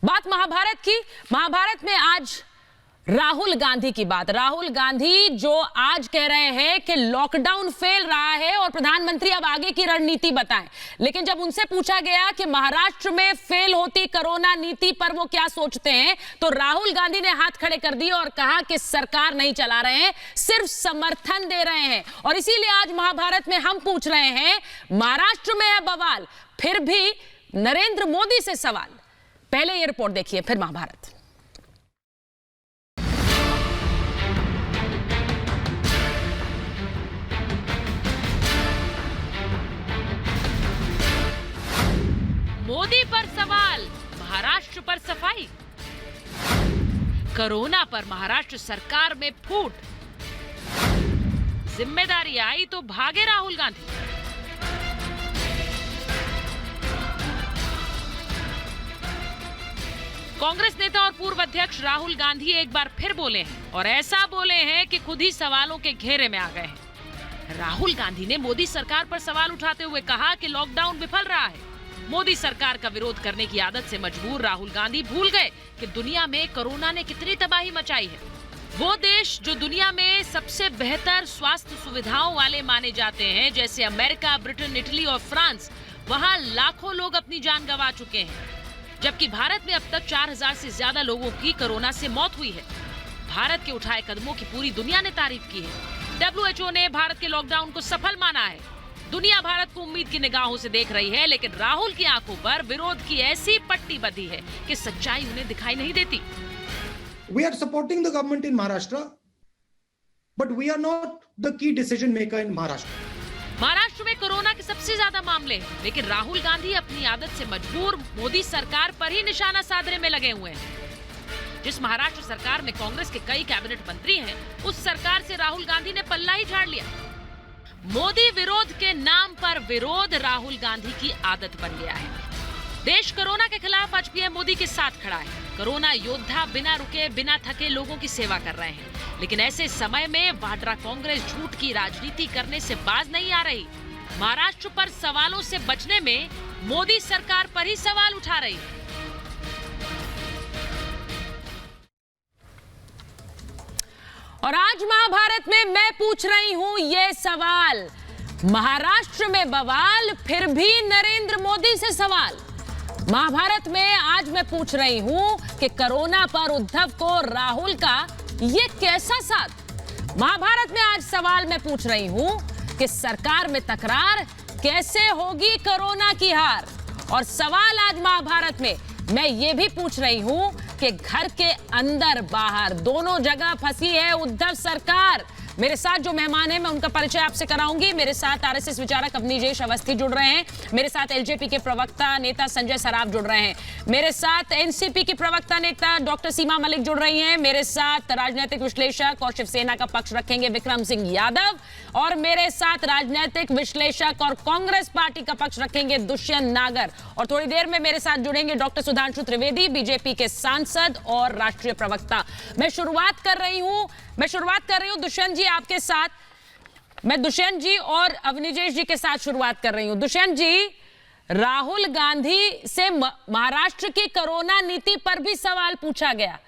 बात महाभारत में आज राहुल गांधी की बात। राहुल गांधी जो आज कह रहे हैं कि लॉकडाउन फेल रहा है और प्रधानमंत्री अब आगे की रणनीति बताएं। लेकिन जब उनसे पूछा गया कि महाराष्ट्र में फेल होती कोरोना नीति पर वो क्या सोचते हैं, तो राहुल गांधी ने हाथ खड़े कर दिए और कहा कि सरकार नहीं चला रहे हैं, सिर्फ समर्थन दे रहे हैं। और इसीलिए आज महाभारत में हम पूछ रहे हैं, महाराष्ट्र में है बवाल, फिर भी नरेंद्र मोदी से सवाल। पहले ये रिपोर्ट देखिए, फिर महाभारत। मोदी पर सवाल, महाराष्ट्र पर सफाई। कोरोना पर महाराष्ट्र सरकार में फूट, जिम्मेदारी आई तो भागे राहुल गांधी। कांग्रेस नेता और पूर्व अध्यक्ष राहुल गांधी एक बार फिर बोले हैं और ऐसा बोले हैं कि खुद ही सवालों के घेरे में आ गए हैं। राहुल गांधी ने मोदी सरकार पर सवाल उठाते हुए कहा कि लॉकडाउन विफल रहा है। मोदी सरकार का विरोध करने की आदत से मजबूर राहुल गांधी भूल गए कि दुनिया में कोरोना ने कितनी तबाही मचाई है। वो देश जो दुनिया में सबसे बेहतर स्वास्थ्य सुविधाओं वाले माने जाते हैं, जैसे अमेरिका, ब्रिटेन, इटली और फ्रांस, वहां लाखों लोग अपनी जान गंवा चुके हैं। जबकि भारत में अब तक 4000 से ज्यादा लोगों की कोरोना से मौत हुई है। भारत के उठाए कदमों की पूरी दुनिया ने तारीफ की है। WHO ने भारत के लॉकडाउन को सफल माना है। दुनिया भारत को उम्मीद की निगाहों से देख रही है, लेकिन राहुल की आंखों पर विरोध की ऐसी पट्टी बंधी है कि सच्चाई उन्हें दिखाई नहीं देती। We are supporting the government in Maharashtra, but we are not the key decision maker in Maharashtra. Maharashtra में कोरोना के सबसे ज्यादा मामले हैं, लेकिन राहुल गांधी अपनी आदत से मजबूर मोदी सरकार पर ही निशाना साधने में लगे हुए हैं। जिस महाराष्ट्र सरकार में कांग्रेस के कई कैबिनेट मंत्री हैं, उस सरकार से राहुल गांधी ने पल्ला ही झाड़ लिया। मोदी विरोध के नाम पर विरोध राहुल गांधी की आदत बन गया है। देश कोरोना के खिलाफ आज पीएम मोदी के साथ खड़ा है। कोरोना योद्धा बिना रुके, बिना थके लोगों की सेवा कर रहे हैं। लेकिन ऐसे समय में वाड्रा कांग्रेस झूठ की राजनीति करने से बाज नहीं आ रही। महाराष्ट्र पर सवालों से बचने में मोदी सरकार पर ही सवाल उठा रही है। और आज महाभारत में मैं पूछ रही हूं ये सवाल, महाराष्ट्र में बवाल, फिर भी नरेंद्र मोदी से सवाल। महाभारत में आज मैं पूछ रही हूं कि कोरोना पर उद्धव को राहुल का ये कैसा साथ। महाभारत में आज सवाल मैं पूछ रही हूं कि सरकार में तकरार, कैसे होगी कोरोना की हार। और सवाल आज महाभारत में मैं ये भी पूछ रही हूं कि घर के अंदर बाहर दोनों जगह फंसी है उद्धव सरकार। मेरे साथ जो मेहमान हैं, मैं उनका परिचय आपसे कराऊंगी। मेरे साथ आरएसएस विचारक अवनीजेश अवस्थी जुड़ रहे हैं। मेरे साथ एलजेपी के प्रवक्ता नेता संजय सराफ जुड़ रहे हैं। मेरे साथ एनसीपी की प्रवक्ता नेता डॉक्टर सीमा मलिक जुड़ रही हैं। मेरे साथ राजनीतिक विश्लेषक और शिवसेना का पक्ष रखेंगे विक्रम सिंह यादव। और मेरे साथ राजनीतिक विश्लेषक और कांग्रेस पार्टी का पक्ष रखेंगे दुष्यंत नागर। और थोड़ी देर में मेरे साथ जुड़ेंगे डॉक्टर सुधांशु त्रिवेदी, बीजेपी के सांसद और राष्ट्रीय प्रवक्ता। मैं शुरुआत कर रही हूं दुष्यंत जी आपके साथ। मैं दुष्यंत जी और अवनीजेश जी के साथ शुरुआत कर रही हूं। दुष्यंत जी, राहुल गांधी से महाराष्ट्र की कोरोना नीति पर भी सवाल पूछा गया,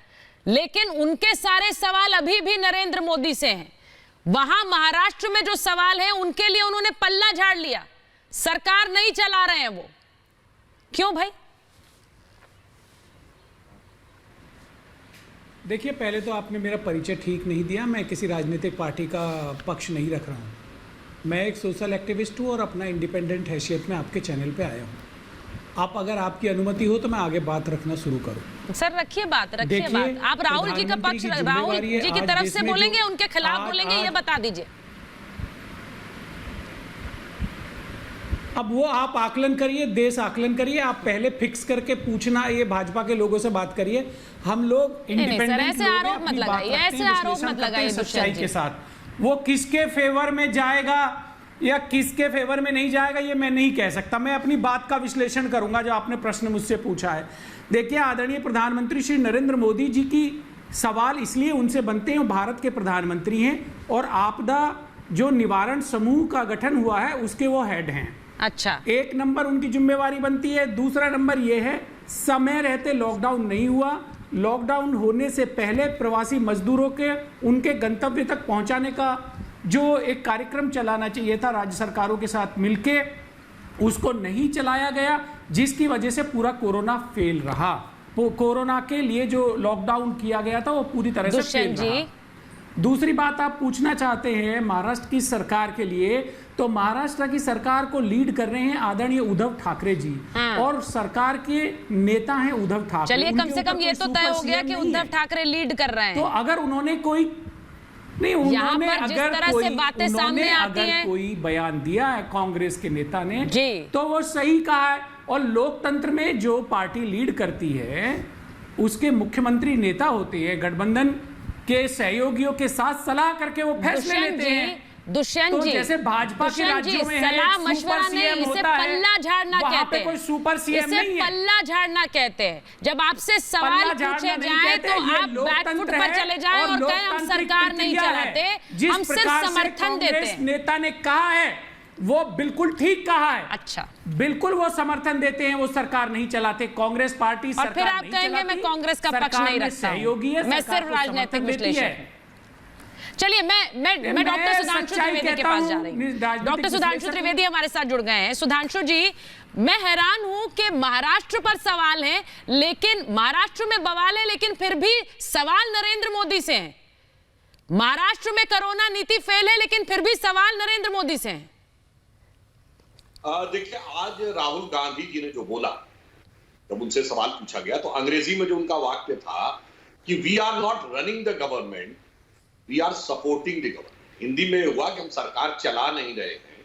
लेकिन उनके सारे सवाल अभी भी नरेंद्र मोदी से हैं। वहां महाराष्ट्र में जो सवाल है उनके लिए उन्होंने पल्ला झाड़ लिया, सरकार नहीं चला रहे हैं वो। क्यों भाई? देखिए, पहले तो आपने मेरा परिचय ठीक नहीं दिया। मैं किसी राजनीतिक पार्टी का पक्ष नहीं रख रहा हूँ। मैं एक सोशल एक्टिविस्ट हूँ और अपना इंडिपेंडेंट हैसियत में आपके चैनल पे आया हूँ। आप अगर आपकी अनुमति हो तो मैं आगे बात रखना शुरू करूँ। सर रखिए बात। आप राहुल जी का पक्ष, राहुल जी की तरफ से बोलेंगे, उनके खिलाफ बोलेंगे, ये बता दीजिए। अब वो आप आकलन करिए, देश आकलन करिए। आप पहले फिक्स करके पूछना, ये भाजपा के लोगों से बात करिए। हम लोग इंडिपेंडेंट ऐसे आरोप मत लगाइए सच्चाई के साथ। वो किसके फेवर में जाएगा या किसके फेवर में नहीं जाएगा ये मैं नहीं कह सकता। मैं अपनी बात का विश्लेषण करूंगा जो आपने प्रश्न मुझसे पूछा है। देखिए, आदरणीय प्रधानमंत्री श्री नरेंद्र मोदी जी की सवाल इसलिए उनसे बनते हैं, भारत के प्रधानमंत्री हैं और आपदा जो निवारण समूह का गठन हुआ है उसके वो हेड हैं। अच्छा, एक नंबर उनकी जिम्मेवारी बनती है। दूसरा नंबर ये है समय रहते लॉकडाउन नहीं हुआ। लॉकडाउन होने से पहले प्रवासी मजदूरों के उनके गंतव्य तक पहुंचाने का जो एक कार्यक्रम चलाना चाहिए था राज्य सरकारों के साथ मिलके, उसको नहीं चलाया गया, जिसकी वजह से पूरा कोरोना फेल रहा। कोरोना के लिए जो लॉकडाउन किया गया था वो पूरी तरह से फेल रहा। दूसरी बात आप पूछना चाहते हैं महाराष्ट्र की सरकार के लिए, तो महाराष्ट्र की सरकार को लीड कर रहे हैं आदरणीय उद्धव ठाकरे जी। और सरकार के नेता हैं उद्धव ठाकरे। चलिए, कम से कम ये तो तय हो गया कि उद्धव ठाकरे लीड कर रहे हैं। तो अगर उन्होंने कोई नहीं, उन्होंने अगर कोई बयान दिया है कांग्रेस के नेता ने तो वो सही कहा है। और लोकतंत्र में जो पार्टी लीड करती है उसके मुख्यमंत्री नेता होते हैं, गठबंधन के सहयोगियों के साथ सलाह करके वो फैसले लेते हैं। दुष्यंत जी, जैसे भाजपा के राज्यों में सलाह मशवरा नहीं, इसे पल्ला झाड़ना कहते हैं। कोई सुपर सीएम नहीं है, पल्ला झाड़ना कहते हैं। जब आपसे सवाल पूछे जाए तो आप बैकफुट पर चले जाएं और कहें हम सरकार नहीं चलाते, हम सिर्फ समर्थन देते हैं। नेता ने कहा है वो बिल्कुल ठीक कहा है। अच्छा, बिल्कुल वो समर्थन देते हैं, वो सरकार नहीं चलाते। कांग्रेस पार्टी और फिर आप कहेंगे मैं कांग्रेस का पक्ष नहीं रखता हूं, मैं सिर्फ राजनीतिक विश्लेषण। चलिए, मैं डॉक्टर सुधांशु त्रिवेदी के पास जा रही हूँ। डॉक्टर सुधांशु त्रिवेदी हमारे साथ जुड़ गए हैं। सुधांशु जी, मैं हैरान हूं कि महाराष्ट्र पर सवाल है, लेकिन महाराष्ट्र में बवाल है, लेकिन फिर भी सवाल नरेंद्र मोदी से है। महाराष्ट्र में कोरोना नीति फेल है, लेकिन फिर भी सवाल नरेंद्र मोदी से है। देखिए, आज राहुल गांधी जी ने जो बोला, जब उनसे सवाल पूछा गया तो अंग्रेजी में जो उनका वाक्य था कि we are not running the government, we are supporting the government. Hindi में हुआ कि हम सरकार चला नहीं रहे हैं,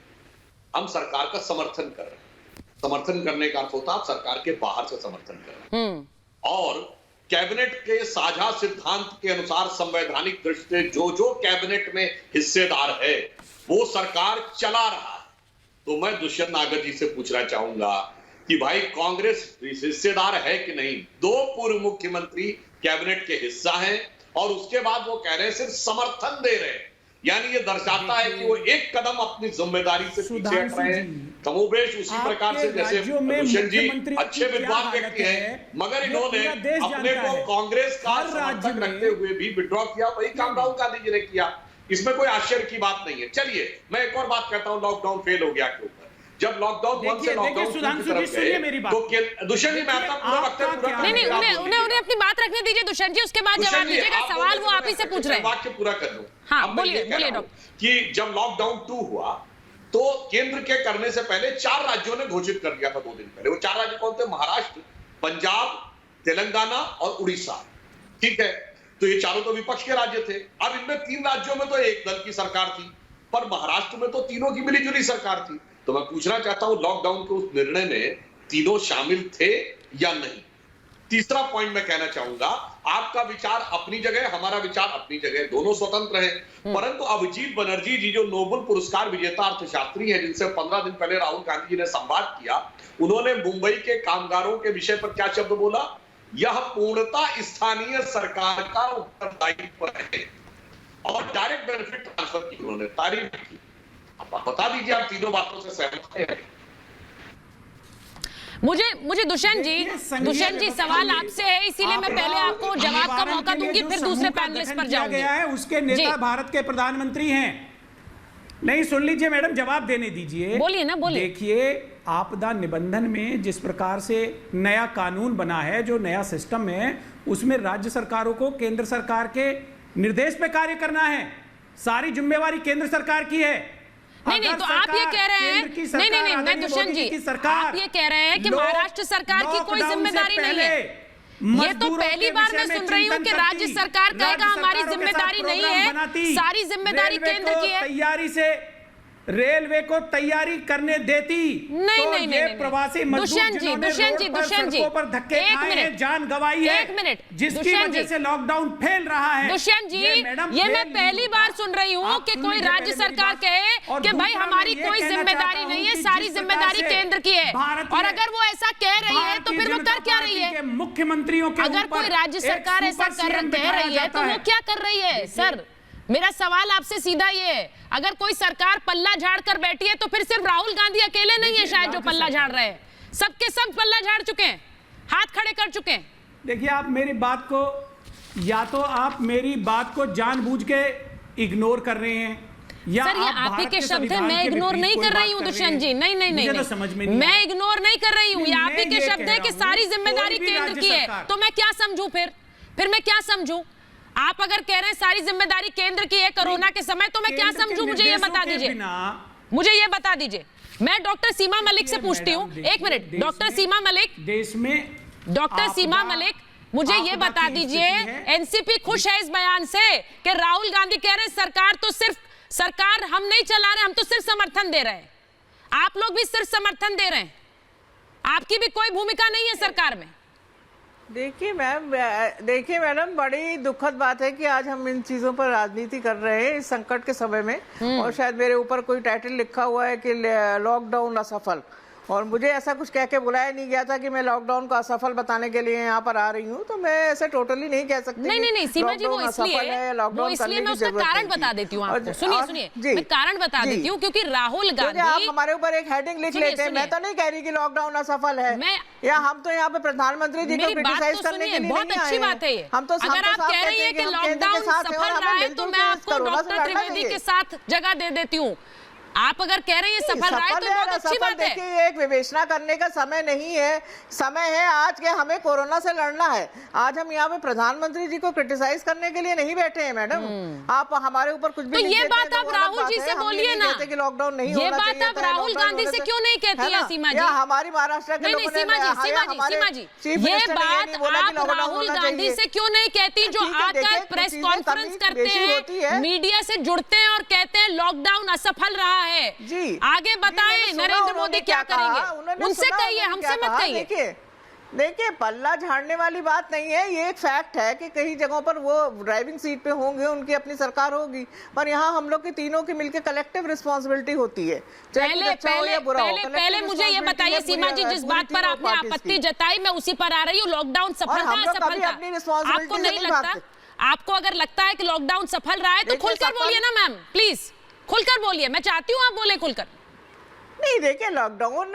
हम सरकार का समर्थन कर रहे हैं। समर्थन करने का अर्थ होता है आप सरकार के बाहर से समर्थन कर रहे हैं। और कैबिनेट के साझा सिद्धांत के अनुसार संवैधानिक दृष्टि से जो जो कैबिनेट में हिस्सेदार है वो सरकार चला रहा है। तो मैं दुष्यंत नागर जी से पूछना चाहूंगा कि भाई कांग्रेस हिस्सेदार है कि नहीं? 2 पूर्व मुख्यमंत्री कैबिनेट के हिस्सा हैं और उसके बाद वो कह रहे हैं सिर्फ समर्थन दे रहे हैं, यानी ये दर्शाता है कि वो एक कदम अपनी जिम्मेदारी से पीछे हट रहे हैं। कमोबेश उसी प्रकार से जैसे दुष्यंत जी अच्छे विद्वान व्यक्ति हैं, मगर इन्होंने अपने को कांग्रेस का समर्थक रखते हुए भी विड्रॉ किया। वही काम राहुल गांधी जी ने किया, इसमें कोई आश्चर्य की बात नहीं है। चलिए, मैं एक और बात कहता हूं लॉकडाउन फेल हो गया के ऊपर। जब लॉकडाउन 1 से लॉकडाउन 2 की तरफ गए तो दुष्यंत जी, मैं आपका पूरा वक्तव्य पूरा उन्हें अपनी बात रखने दीजिए दुष्यंत जी, उसके बाद जवाब दीजिएगा। सवाल वो आप ही से पूछ रहे हैं। वाक्य पूरा कर लूं। हाँ, बोलिए डॉक्टर। कि जब लॉकडाउन 2 हुआ तो केंद्र के करने से पहले 4 राज्यों ने घोषित कर दिया था 2 दिन पहले। वो 4 राज्य कौन थे? महाराष्ट्र, पंजाब, तेलंगाना और उड़ीसा। ठीक है, तो ये चारों तो विपक्ष के राज्य थे। अब इनमें 3 राज्यों में तो एक दल की सरकार थी, पर महाराष्ट्र में तो तीनों की मिलीजुली सरकार थी। तो मैं पूछना चाहता हूं लॉकडाउन के उस निर्णय में तीनों शामिल थे या नहीं? तीसरा पॉइंट मैं कहना चाहूंगा, आपका विचार अपनी जगह, हमारा विचार अपनी जगह, दोनों स्वतंत्र हैं। परंतु अभिजीत बनर्जी जी जो नोबेल पुरस्कार विजेता अर्थशास्त्री है, जिनसे 15 दिन पहले राहुल गांधी जी ने संवाद किया, उन्होंने मुंबई के कामगारों के विषय पर क्या शब्द बोला? यह पूर्णतः स्थानीय सरकार का उत्तरदायित्व है। और डायरेक्ट बेनिफिट ट्रांसफर की उन्होंने तारीफ की। आप बता दीजिए, आप तीनों बातों से सहमत हैं? मुझे दुष्यंत जी सवाल आपसे है, इसीलिए मैं पहले आपको जवाब का मौका दूंगी, फिर दूसरे पैनलिस्ट पर जाऊंगी। उसके नेता भारत के प्रधानमंत्री हैं। नहीं, सुन लीजिए मैडम, जवाब देने दीजिए। बोलिए ना, बोलिए। देखिए, आपदा निबंधन में जिस प्रकार से नया कानून बना है, जो नया सिस्टम है, उसमें राज्य सरकारों को केंद्र सरकार के निर्देश पे कार्य करना है। सारी जिम्मेवारी केंद्र सरकार की है। नहीं, तो आप ये कह रहे हैं, नहीं, मैं दुष्यंत जी, आप ये कह रहे हैं कि महाराष्ट्र सरकार की कोई जिम्मेदारी नहीं है। ये तो पहली बार मैं सुन रही हूँ कि राज्य सरकार कहेगा हमारी जिम्मेदारी नहीं है, सारी जिम्मेदारी केंद्र की है। तैयारी से रेलवे को तैयारी करने देती। नहीं, प्रवासी दुष्यंत जी, पर धक्के खाए, जान गंवाई है, 1 मिनट, जिसकी वजह से लॉकडाउन फैल रहा है। दुष्यंत जी, ये मैं पहली बार सुन रही हूँ कि कोई राज्य सरकार कहे कि भाई हमारी कोई जिम्मेदारी नहीं है, सारी जिम्मेदारी केंद्र की है। और अगर वो ऐसा कह रही है तो फिर वो कर क्या रही है? मुख्यमंत्रियों के अगर कोई राज्य सरकार ऐसा कह रही है तो वो क्या कर रही है? सर, मेरा सवाल आपसे सीधा ये है, अगर कोई सरकार पल्ला झाड़ कर बैठी है तो फिर सिर्फ राहुल गांधी अकेले नहीं है शायद जो पल्ला झाड़ रहे हैं, सबके सब पल्ला झाड़ चुके हैं। हाथ खड़े कर चुके हैं। देखिए, आप मेरी बात को, या तो आप मेरी बात को जानबूझ के इग्नोर कर रहे हैं, या सर, ये आप ही के शब्द हैं, मैं इग्नोर नहीं कर रही हूं दुष्यंत जी। नहीं नहीं नहीं, तो समझ में नहीं, मैं इग्नोर नहीं कर रही हूं। ये आप ही के शब्द हैं कि सारी जिम्मेदारी केंद्र की है, तो मैं क्या समझूं? फिर मैं क्या समझूं? आप अगर कह रहे हैं सारी जिम्मेदारी केंद्र की है कोरोना के समय, तो मैं क्या समझूं? मुझे ये बता दीजिए, मुझे ये बता दीजिए। मैं डॉक्टर सीमा मलिक से पूछती हूँ, एक मिनट, डॉक्टर सीमा मलिक, देश में डॉक्टर सीमा मलिक, मुझे ये बता दीजिए, एनसीपी खुश है इस बयान से कि राहुल गांधी कह रहे हैं सरकार हम नहीं चला रहे, हम तो सिर्फ समर्थन दे रहे हैं। आप लोग भी सिर्फ समर्थन दे रहे हैं, आपकी भी कोई भूमिका नहीं है सरकार में। देखिए मैडम, बड़ी दुखद बात है कि आज हम इन चीजों पर राजनीति कर रहे हैं इस संकट के समय में। और शायद मेरे ऊपर कोई टाइटल लिखा हुआ है कि लॉकडाउन असफल, और मुझे ऐसा कुछ कह के बुलाया नहीं गया था कि मैं लॉकडाउन को असफल बताने के लिए यहाँ पर आ रही हूँ, तो मैं ऐसे टोटली नहीं कह सकती। नहीं सीमा जी, वो इसलिए मैं उसका कारण बता देती हूँ आपको। सुनिए, मैं कारण बता देती हूँ, क्योंकि राहुल गांधी, आप हमारे ऊपर एक हेडिंग लिख लेते हैं। मैं तो नहीं कह रही कि लॉकडाउन असफल है, या हम तो यहाँ पे प्रधानमंत्री जी को क्रिटिसाइज करने के लिए बहुत अच्छी बात है ये। अगर आप कह रही है कि लॉकडाउन सफल रहा है, तो मैं आपको डॉक्टर त्रिवेदी के साथ जगह दे देती हूँ। आप अगर कह रहे हैं सफल रहा है तो बहुत अच्छी बात है। देखिए, एक विवेचना करने का समय नहीं है, समय है आज के हमें कोरोना से लड़ना है। आज हम यहाँ पे प्रधानमंत्री जी को क्रिटिसाइज करने के लिए नहीं बैठे हैं मैडम। आप हमारे ऊपर कुछ भी तो ये बात आप राहुल जी से बोलिए ना, लॉकडाउन नहीं ये बात आप राहुल गांधी से क्यों नहीं कहती है सीमा जी? हमारी महाराष्ट्र के लोगों ने, सीमा जी, ये बात आप राहुल गांधी से क्यों नहीं कहती, जो आकर प्रेस कॉन्फ्रेंस करते हैं, मीडिया से जुड़ते हैं और कहते हैं लॉकडाउन असफल रहा है जी? आगे बताएं नरेंद्र मोदी क्या करेंगे, उनसे कहिए, हमसे मत कहिए। देखिए, पल्ला झाड़ने वाली बात नहीं है, ये एक फैक्ट है कि कई जगहों पर वो ड्राइविंग सीट पे होंगे, उनकी अपनी सरकार होगी, पर यहाँ हम लोग की तीनों की मिलकर कलेक्टिव रिस्पांसिबिलिटी होती है। पहले मुझे ये बताइए सीमा जी, जिस बात पर आपने आपत्ति जताई मैं उसी पर आ रही हूँ। लॉकडाउन सफल था असफल था, आपको नहीं लगता? आपको अगर लगता है कि लॉकडाउन सफल रहा है तो खुलकर बोलिए ना मैम, प्लीज खुलकर बोलिए, मैं चाहती हूँ आप बोले खुलकर। नहीं देखिए, लॉकडाउन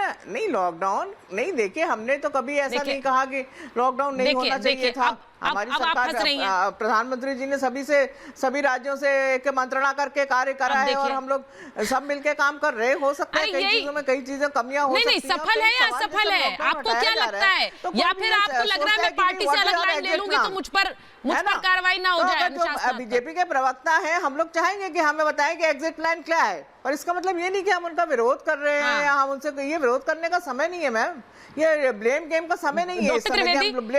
नहीं, देखिए हमने तो कभी ऐसा नहीं कहा कि लॉकडाउन नहीं होना चाहिए था। हमारी सरकार, प्रधानमंत्री जी ने सभी राज्यों से एक मंत्रणा करके कार्य करा है, और हम लोग सब मिलके काम कर रहे। हो सकता है कई चीजों में कई चीजें कमियां हो सकती हैं। सफल है या असफल है, आपको क्या लगता है? या फिर आपको लग रहा है मैं पार्टी से अलग लाइन ले लूंगी तो मुझ पर कार्रवाई ना हो जाए? जो बीजेपी के प्रवक्ता है, हम लोग चाहेंगे कि हमें बताएं कि एग्जिट प्लान क्या है, और इसका मतलब ये नहीं कि हम उनका विरोध कर रहे हैं, या हम उनसे, ये विरोध करने का समय नहीं है मैम, ये ब्लेम गेम का समय नहीं है।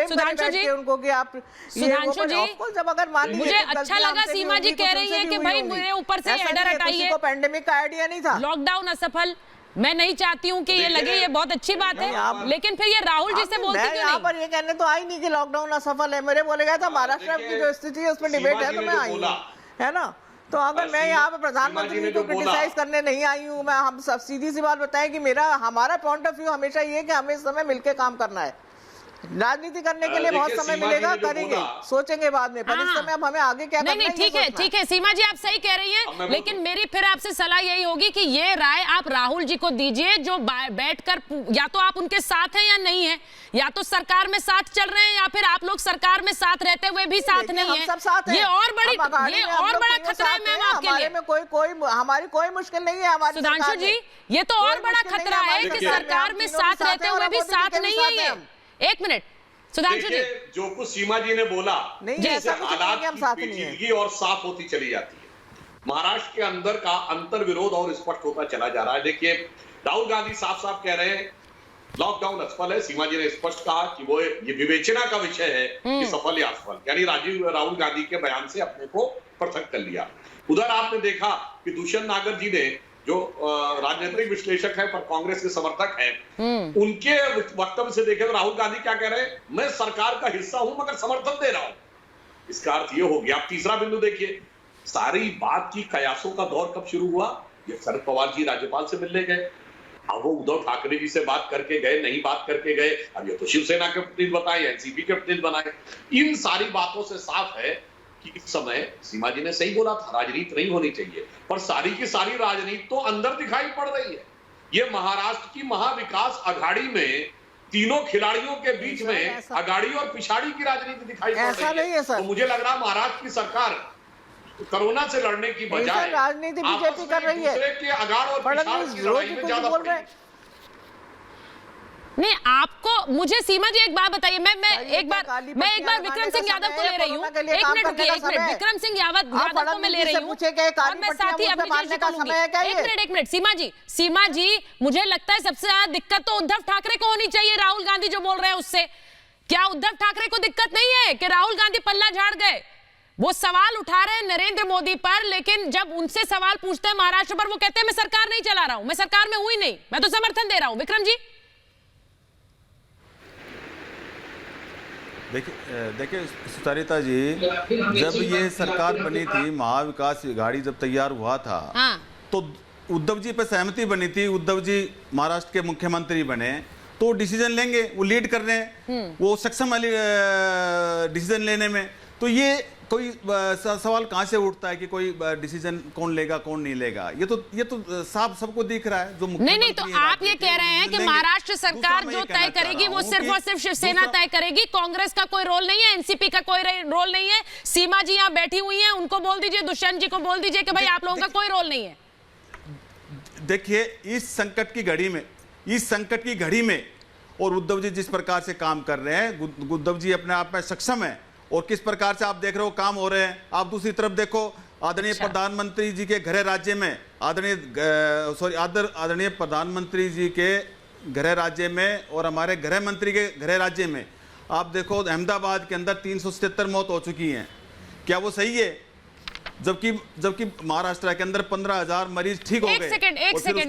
सुधांशु जी, उनको कि आप सुधांशु जी, जब अगर मान लीजिए, मुझे अच्छा लगा सीमा जी कह रही है कि भाई मेरे ऊपर से हेडर हटाइए, को पेंडेमिक का आइडिया नहीं था। लॉकडाउन असफल, मैं नहीं चाहती हूँ कि ये लगे, ये बहुत अच्छी बात है, लेकिन फिर ये राहुल जी से बोलती क्यों नहीं? यहाँ पर ये कहने तो आई नहीं कि लॉकडाउन असफल है, मेरे बोले गया था महाराष्ट्र की जो स्थिति है उसमें डिबेट है, तो मैं आई हूँ, है ना। तो अगर मैं यहाँ पे प्रधानमंत्री जी को क्रिटिसाइज करने नहीं आई हूँ, मैं हम सब सीधी सी बात बताएं कि हमारा पॉइंट ऑफ व्यू हमेशा ये है कि हमें इस समय मिलकर काम करना है। राजनीति करने के लिए बहुत समय मिलेगा, करेंगे, सोचेंगे बाद में, पर इस समय अब हमें आगे क्या करना है। नहीं, ठीक है सीमा जी, आप सही कह रही हैं, लेकिन मेरी फिर आपसे सलाह यही होगी कि ये राय आप राहुल जी को दीजिए, जो बैठकर, या तो आप उनके साथ हैं या नहीं है, या तो सरकार में साथ चल रहे हैं, या फिर आप लोग सरकार में साथ रहते हुए भी साथ नहीं है। ये और बड़ा खतरा है मैम आपके लिए। हमारी कोई मुश्किल नहीं है हमारी। सुधांशु जी, ये तो और बड़ा खतरा है कि सरकार में साथ रहते हुए भी साथ नहीं है ये। एक मिनट सुधांशु जी, जो कुछ सीमा जी ने बोला, हालात की पेचीदगी और साफ होती चली जाती है। महाराष्ट्र के अंदर का अंतर विरोध और स्पष्ट होता चला जा रहा है। देखिए, राहुल गांधी साफ साफ कह रहे हैं लॉकडाउन असफल है। सीमा जी ने स्पष्ट कहा कि वो ये विवेचना का विषय है कि सफल या असफल, यानी राहुल गांधी के बयान से अपने को पृथक कर लिया। उधर आपने देखा कि दुष्यंत नागर जी ने, जो राजनीतिक विश्लेषक है पर कांग्रेस के समर्थक हैं, उनके वक्तव्य से देखें तो राहुल गांधी क्या कह रहे हैं, मैं सरकार का हिस्सा हूं मगर समर्थन दे रहा हूं। इसका अर्थ यह हो गया। आप तीसरा बिंदु देखिए, सारी बात की कयासों का दौर कब शुरू हुआ? ये शरद पवार जी राज्यपाल से मिलने गए, अब वो उद्धव ठाकरे जी से बात करके गए, नहीं बात करके गए, अब ये तो शिवसेना के प्रतिनिधि बताए, एनसीपी के प्रतिनिधि बनाए। इन सारी बातों से साफ है कि इस समय सीमा जी ने सही बोला था, राजनीति नहीं होनी चाहिए, पर सारी की सारी राजनीति तो अंदर दिखाई पड़ रही है। ये महाराष्ट्र की महाविकास अघाड़ी में तीनों खिलाड़ियों के बीच में अगाड़ी और पिछाड़ी की राजनीति दिखाई पड़ रही ऐसा नहीं है सर। तो मुझे लग रहा महाराष्ट्र की सरकार कोरोना से लड़ने की बजाय राजनीति बीजेपी कर रही है। दूसरे के अगाड़ और पिछाड़ की लड़ाई में ज्यादा बोल रहे हैं। नहीं, आपको मुझे सीमा जी एक बात बताइए, मैं एक बार विक्रम सिंह यादव को ले रही हूँ, एक मिनट रुकिए, एक मिनट, विक्रम सिंह यादव को मैं ले रही हूँ और मैं साथ ही अपनी जी को लूंगी। एक मिनट सीमा जी, मुझे लगता है सबसे ज्यादा दिक्कत तो उद्धव ठाकरे को होनी चाहिए, राहुल गांधी जो बोल रहे हैं उससे। क्या उद्धव ठाकरे को दिक्कत नहीं है कि राहुल गांधी पल्ला झाड़ गए? वो सवाल उठा रहे हैं नरेंद्र मोदी पर, लेकिन जब उनसे सवाल पूछते हैं महाराष्ट्र पर, वो कहते हैं मैं सरकार नहीं चला रहा हूं, मैं सरकार में हुई नहीं, मैं तो समर्थन दे रहा हूं। विक्रम जी देखिए सुचरिता जी, जब ये सरकार बनी थी, महाविकास आघाड़ी जब तैयार हुआ था, हाँ। तो उद्धव जी पे सहमति बनी थी, उद्धव जी महाराष्ट्र के मुख्यमंत्री बने, तो डिसीजन लेंगे, वो लीड कर रहे हैं, वो सक्षम डिसीजन लेने में। तो ये कोई सवाल कहां से उठता है कि कोई डिसीजन कौन लेगा कौन नहीं लेगा? ये तो साफ सबको दिख रहा है। जो नहीं, तो आप ये कह रहे हैं कि महाराष्ट्र सरकार जो तय करेगी वो सिर्फ और सिर्फ शिवसेना तय करेगी, कांग्रेस का कोई रोल नहीं है, एनसीपी का कोई रोल नहीं है। सीमा जी यहाँ बैठी हुई हैं, उनको बोल दीजिए, दुष्यंत जी को बोल दीजिए कि भाई आप लोगों का कोई रोल नहीं है। देखिए इस संकट की घड़ी में और उद्धव जी जिस प्रकार से काम कर रहे हैं, उद्धव जी अपने आप में सक्षम है और किस प्रकार से आप देख रहे हो काम हो रहे हैं। आप दूसरी तरफ देखो, आदरणीय प्रधानमंत्री जी के गृह राज्य में आदरणीय प्रधानमंत्री जी के गृह राज्य में और हमारे गृह मंत्री के गृह राज्य में आप देखो, अहमदाबाद के अंदर 377 मौत हो चुकी हैं। क्या वो सही है? जबकि महाराष्ट्र के अंदर 15,000 मरीज ठीक हो गए। एक सेकंड,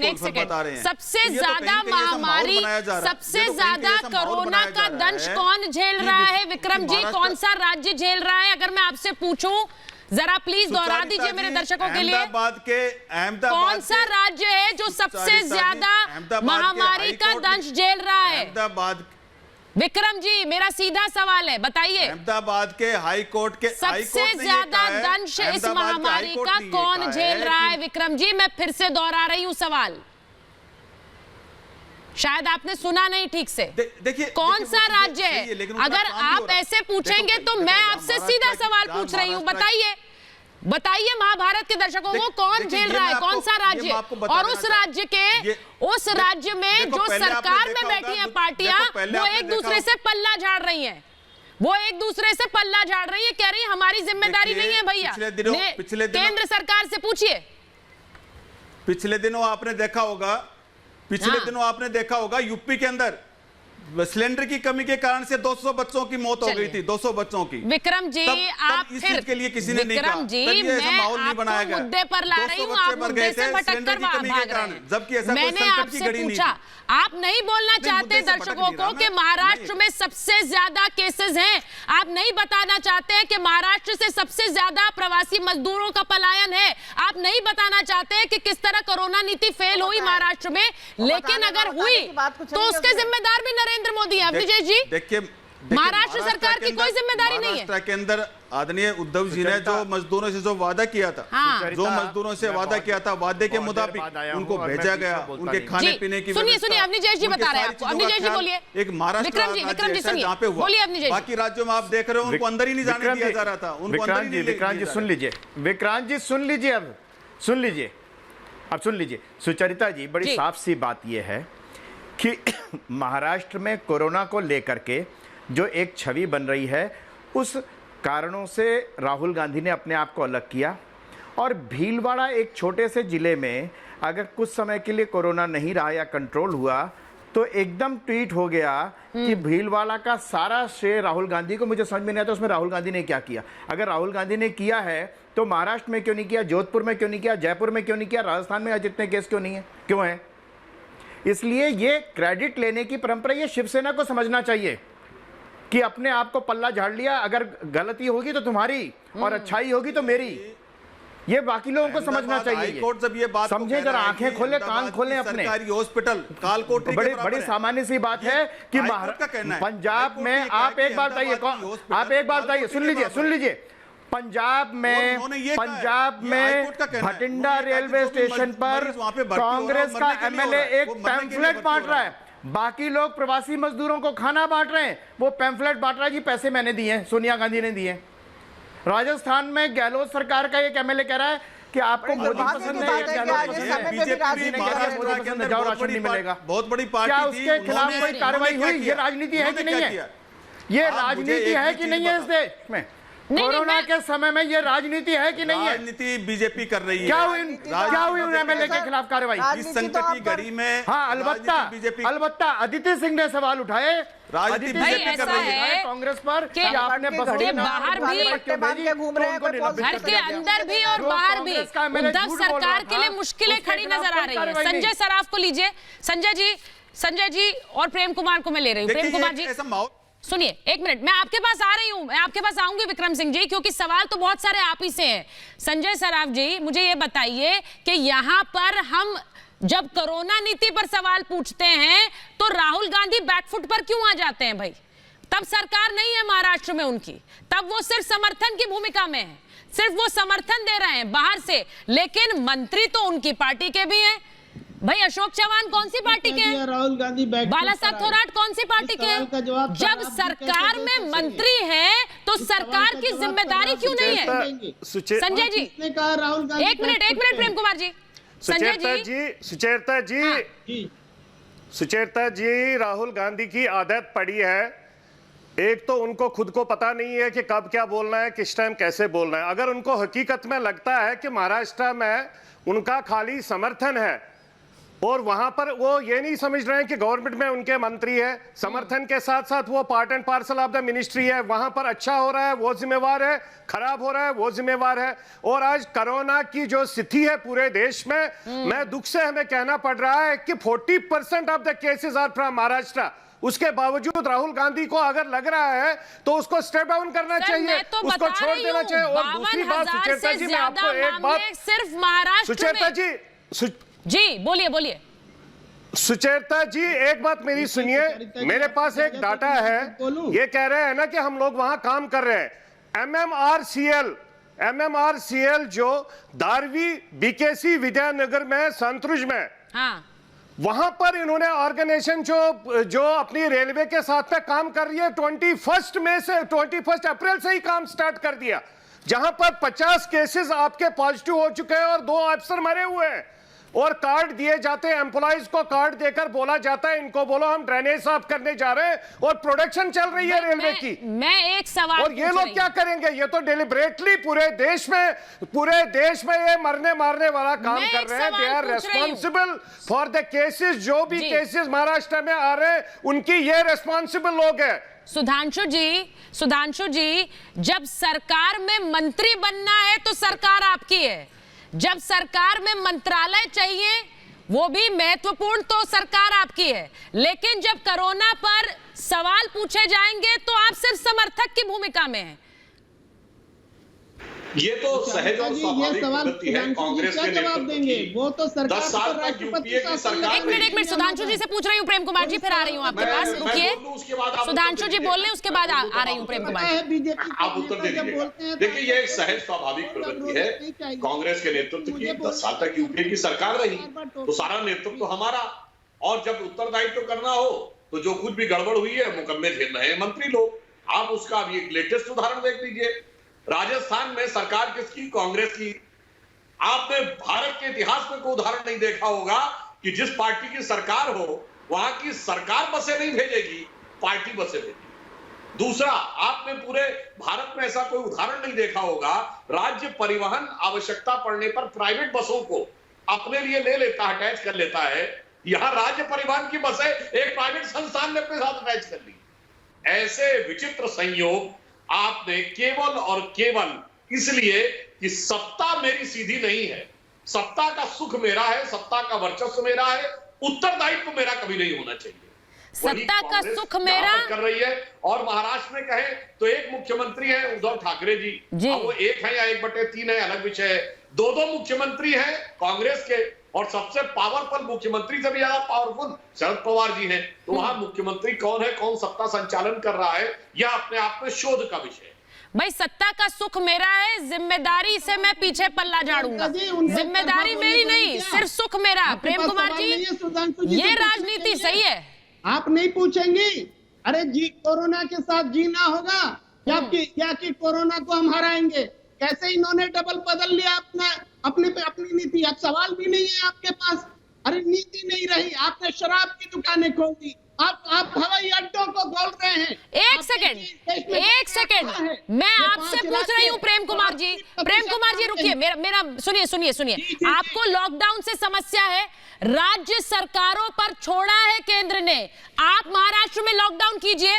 सबसे ज्यादा महामारी, सबसे ज्यादा कोरोना का दंश कौन झेल रहा है? विक्रम जी, कौन सा राज्य झेल रहा है? अगर मैं आपसे पूछूं, जरा प्लीज दोहरा दीजिए मेरे दर्शकों के लिए, कौन सा राज्य है जो सबसे ज्यादा महामारी का दंश झेल रहा है? विक्रम जी, मेरा सीधा सवाल है, बताइए। अहमदाबाद के हाई कोर्ट के सबसे ज्यादा दंश इस महामारी का कौन झेल रहा है? विक्रम जी, मैं फिर से दोहरा रही हूं सवाल, शायद आपने सुना नहीं ठीक से। देखिए कौन सा राज्य है? अगर आप ऐसे पूछेंगे तो मैं आपसे सीधा सवाल पूछ रही हूं, बताइए महाभारत के दर्शकों को कौन झेल रहा है, कौन सा राज्य? और उस राज्य में जो सरकार में बैठी है पार्टियां, वो एक दूसरे से पल्ला झाड़ रही हैं, कह रही है हमारी जिम्मेदारी नहीं है भैया। केंद्र सरकार से पूछिए। पिछले दिनों आपने देखा होगा यूपी के अंदर सिलेंडर की कमी के कारण से 200 बच्चों की मौत हो गई थी, 200 बच्चों की। विक्रम जी, आप इस फिर चीज के लिए किसी ने नहीं कहा, मैं आपको मुद्दे पर ला रही हूँ, आप मुद्दे से भटककर भाग रहे हैं। जबकि ऐसा मैंने आपसे पूछा, आप नहीं बोलना चाहते दर्शकों को कि महाराष्ट्र में सबसे ज्यादा केसेस हैं, आप नहीं बताना चाहते हैं कि महाराष्ट्र से सबसे ज्यादा प्रवासी मजदूरों का पलायन है, आप नहीं बताना चाहते हैं कि किस तरह कोरोना नीति फेल हुई महाराष्ट्र में, लेकिन अगर हुई तो उसके जिम्मेदार भी नरेंद्र मोदी है। अवनीश जी, देखिए महाराष्ट्र सरकार की कोई जिम्मेदारी नहीं है। महाराष्ट्र के अंदर आदरणीय उद्धव जी ने जो मजदूरों से जो वादा किया था, जो मजदूरों से वादा किया था, वादे के मुताबिक उनको भेजा गया, उनके खाने पीने की सुनिए अवनीश जी बता रहे हैं आपको। अवनीश जी बोलिए। एक महाराष्ट्र जहाँ पे हुआ, बाकी राज्यों में आप देख रहे हो उनको अंदर ही नहीं जाने दिया जा रहा था। विक्रांत जी सुन लीजिए। सुचरिता जी, बड़ी साफ सी बात यह है कि महाराष्ट्र में कोरोना को लेकर के जो एक छवि बन रही है, उस कारणों से राहुल गांधी ने अपने आप को अलग किया। और भीलवाड़ा एक छोटे से जिले में अगर कुछ समय के लिए कोरोना नहीं रहा या कंट्रोल हुआ, तो एकदम ट्वीट हो गया कि भीलवाड़ा का सारा श्रेय राहुल गांधी को। मुझे समझ में नहीं आता उसमें राहुल गांधी ने क्या किया। अगर राहुल गांधी ने किया है तो महाराष्ट्र में क्यों नहीं किया, जोधपुर में क्यों नहीं किया, जयपुर में क्यों नहीं किया, राजस्थान में आज इतने केस क्यों है? इसलिए ये क्रेडिट लेने की परंपरा ये शिवसेना को समझना चाहिए कि अपने आप को पल्ला झाड़ लिया, अगर गलती होगी तो तुम्हारी और अच्छाई होगी तो मेरी। ये बाकी लोगों को समझना चाहिए। कोर्ट जब ये बात समझे, जरा आंखें खोले, कान खोले अपने। सरकारी हॉस्पिटल कालकोट बड़ी सामान्य सी बात है कि पंजाब में आप एक बात बताइए, सुन लीजिए। पंजाब में भटिंडा रेलवे स्टेशन पर कांग्रेस का एमएलए एक पैम्फलेट बांट रहा है। बाकी लोग प्रवासी मजदूरों को खाना बांट रहे हैं, वो पैम्फलेट बांट रहा है जी पैसे मैंने दिए हैं, सोनिया गांधी ने दिए हैं। राजस्थान में गहलोत सरकार का एक एमएलए कह रहा है कि आपको मोदी पसंद है, जाओ राशन नहीं मिलेगा। बहुत बड़ी पार्टी क्या उसके खिलाफ कोई कार्रवाई हुई? ये राजनीति है कि नहीं है? ये राजनीति है कि नहीं है इस देश में? कोरोना के समय में ये राजनीति है कि नहीं है? राजनीति बीजेपी कर रही है। क्या हुई उन एमएलए के खिलाफ कार्रवाई? इस संकट की घड़ी में हाँ, अलबत्ता अदिति सिंह ने सवाल उठाए, राजनीति बीजेपी कर रही है कांग्रेस पर कि आपने के बाहर भी घूम रहे हैं, घर के अंदर भी और बाहर भी उद्धव सरकार के लिए मुश्किलें खड़ी नजर आ रही है। संजय सराफ को लीजिए। संजय जी और प्रेम कुमार को मैं ले रही हूँ। प्रेम कुमार जी सुनिए, एक मिनट, मैं आपके पास आ रही हूं, मैं आपके पास आऊंगी विक्रम सिंह जी, क्योंकि सवाल तो बहुत सारे आप ही से हैं। संजय सराफ जी, मुझे ये बताइए कि यहां पर हम जब कोरोना नीति पर सवाल पूछते हैं तो राहुल गांधी बैकफुट पर क्यों आ जाते हैं भाई? तब सरकार नहीं है महाराष्ट्र में उनकी, तब वो सिर्फ समर्थन की भूमिका में है, सिर्फ वो समर्थन दे रहे हैं बाहर से, लेकिन मंत्री तो उनकी पार्टी के भी हैं। भाई अशोक चौहान कौन सी पार्टी के हैं? राहुल गांधी बाला साहब थोराट कौन सी पार्टी के हैं? जब सरकार में मंत्री है तो सरकार की जिम्मेदारी क्यों नहीं है? संजय जी ने कहा राहुल गांधी एक मिनट प्रेम कुमार जी। संजय जी सुचेता जी, राहुल गांधी की आदत पड़ी है, एक तो उनको खुद को पता नहीं है कि कब क्या बोलना है, किस टाइम कैसे बोलना है। अगर उनको हकीकत में लगता है कि महाराष्ट्र में उनका खाली समर्थन है और वहां पर वो ये नहीं समझ रहे हैं कि गवर्नमेंट में उनके मंत्री है, समर्थन के साथ साथ वो part and parcel of the ministry है, वहां पर अच्छा हो रहा है वो जिम्मेवार है, खराब हो रहा है वो जिम्मेवार है। और आज कोरोना की जो स्थिति है पूरे देश में, मैं दुख से हमें कहना पड़ रहा है कि 40% of the cases are from Maharashtra. उसके बावजूद राहुल गांधी को अगर लग रहा है तो उसको स्टेप डाउन करना चाहिए, उसको छोड़ देना चाहिए। और दूसरी बात सुचेता जी, मैं आपको एक बात सिर्फ महाराष्ट्र सुचेता जी बोलिए सुचेता जी, एक बात मेरी सुनिए। मेरे पास एक डाटा है, ये कह रहे हैं ना कि हम लोग वहां काम कर रहे हैं। एमएमआरसीएल जो दारवी बीकेसी विद्यानगर में संतरुज में, हाँ, वहां पर इन्होंने ऑर्गेनाइजेशन जो अपनी रेलवे के साथ में काम कर रही है 21 अप्रैल से ही काम स्टार्ट कर दिया, जहां पर 50 केसेस आपके पॉजिटिव हो चुके हैं और 2 अफसर मरे हुए हैं। और कार्ड दिए जाते हैं, एम्प्लॉइज को कार्ड देकर बोला जाता है इनको बोलो हम ड्रेनेज साफ करने जा रहे हैं, और प्रोडक्शन चल रही है रेलवे की। मैं एक सवाल, और ये लोग क्या करेंगे? ये तो डेलिब्रेटली पूरे देश में ये मरने मारने वाला काम कर रहे हैं। They are responsible for the cases, जो भी केसेस महाराष्ट्र में आ रहे हैं उनकी ये रेस्पॉन्सिबल लोग हैं। सुधांशु जी, जब सरकार में मंत्री बनना है तो सरकार आपकी है, जब सरकार में मंत्रालय चाहिए वो भी महत्वपूर्ण तो सरकार आपकी है, लेकिन जब कोरोना पर सवाल पूछे जाएंगे तो आप सिर्फ समर्थक की भूमिका में हैं। ये तो सहज और स्वाभाविक प्रवृत्ति है कांग्रेस के नेतृत्व की। वो तो सरकार 10 साल तक यूपीए की सरकार। एक मिनट सुधांशु जी से पूछ रही हूँ, प्रेम कुमार जी फिर आ रही हूँ आपके पास, रुकिए। सुधांशु जी बोल रहे हैं, उसके बाद आ रही हूँ प्रेम कुमार जी। आप उत्तर दे दीजिएगा। देखिए, ये एक सहज स्वाभाविक प्रवृत्ति है कांग्रेस के नेतृत्व की। 10 साल तक यूपीए की सरकार रही तो सारा नेतृत्व तो हमारा, और जब उत्तरदायित्व करना हो तो जो कुछ भी गड़बड़ हुई है मुकम्मे झेल रहे हैं मंत्री लोग। आप उसका अभी एक लेटेस्ट उदाहरण देख लीजिए। राजस्थान में सरकार किसकी? कांग्रेस की। आपने भारत के इतिहास में कोई उदाहरण नहीं देखा होगा कि जिस पार्टी की सरकार हो वहां की सरकार बसें नहीं भेजेगी, पार्टी बसें भेजेगी। दूसरा, आपने पूरे भारत में ऐसा कोई उदाहरण नहीं देखा होगा, राज्य परिवहन आवश्यकता पड़ने पर प्राइवेट बसों को अपने लिए ले लेता, अटैच कर लेता है। यहां राज्य परिवहन की बसें एक प्राइवेट संस्थान ने अपने साथ अटैच कर ली। ऐसे विचित्र संयोग आपने केवल और केवल इसलिए कि सत्ता मेरी सीधी नहीं है, सत्ता का सुख मेरा है, सत्ता का वर्चस्व मेरा है, उत्तरदायित्व मेरा कभी नहीं होना चाहिए। सत्ता का सुख मेरा कर रही है। और महाराष्ट्र में कहें तो एक मुख्यमंत्री है उद्धव ठाकरे जी, अब वो एक है या 1/3 है अलग विषय है। 2 मुख्यमंत्री हैं कांग्रेस के, और सबसे पावरफुल मुख्यमंत्री से भी ज्यादा पावरफुल शरद पवार जी हैं। तो वहां मुख्यमंत्री कौन है, कौन सत्ता संचालन कर रहा है, यह अपने आप में शोध का विषय है। भाई सत्ता का सुख मेरा है, जिम्मेदारी से मैं पीछे पल्ला झाड़ूंगा। जिम्मेदारी मेरी नहीं, सिर्फ सुख मेरा। प्रेम कुमार जी, ये राजनीति सही है? आप नहीं पूछेंगी अरे जी कोरोना के साथ जीना होगा या कि कोरोना को हम हराएंगे? कैसे इन्होंने डबल बदल लिया अपनी नीति। अब सवाल भी नहीं है आपके पास। अरे नीति नहीं रही, आपने शराब की दुकानें खोल दी, आप हवाई अड्डों को खोल रहे हैं। एक सेकंड मैं आपसे पूछ रही हूँ प्रेम कुमार जी रुकिए, मेरा सुनिए। आपको लॉकडाउन से समस्या है, राज्य सरकारों पर छोड़ा है केंद्र ने। आप महाराष्ट्र में लॉकडाउन कीजिए,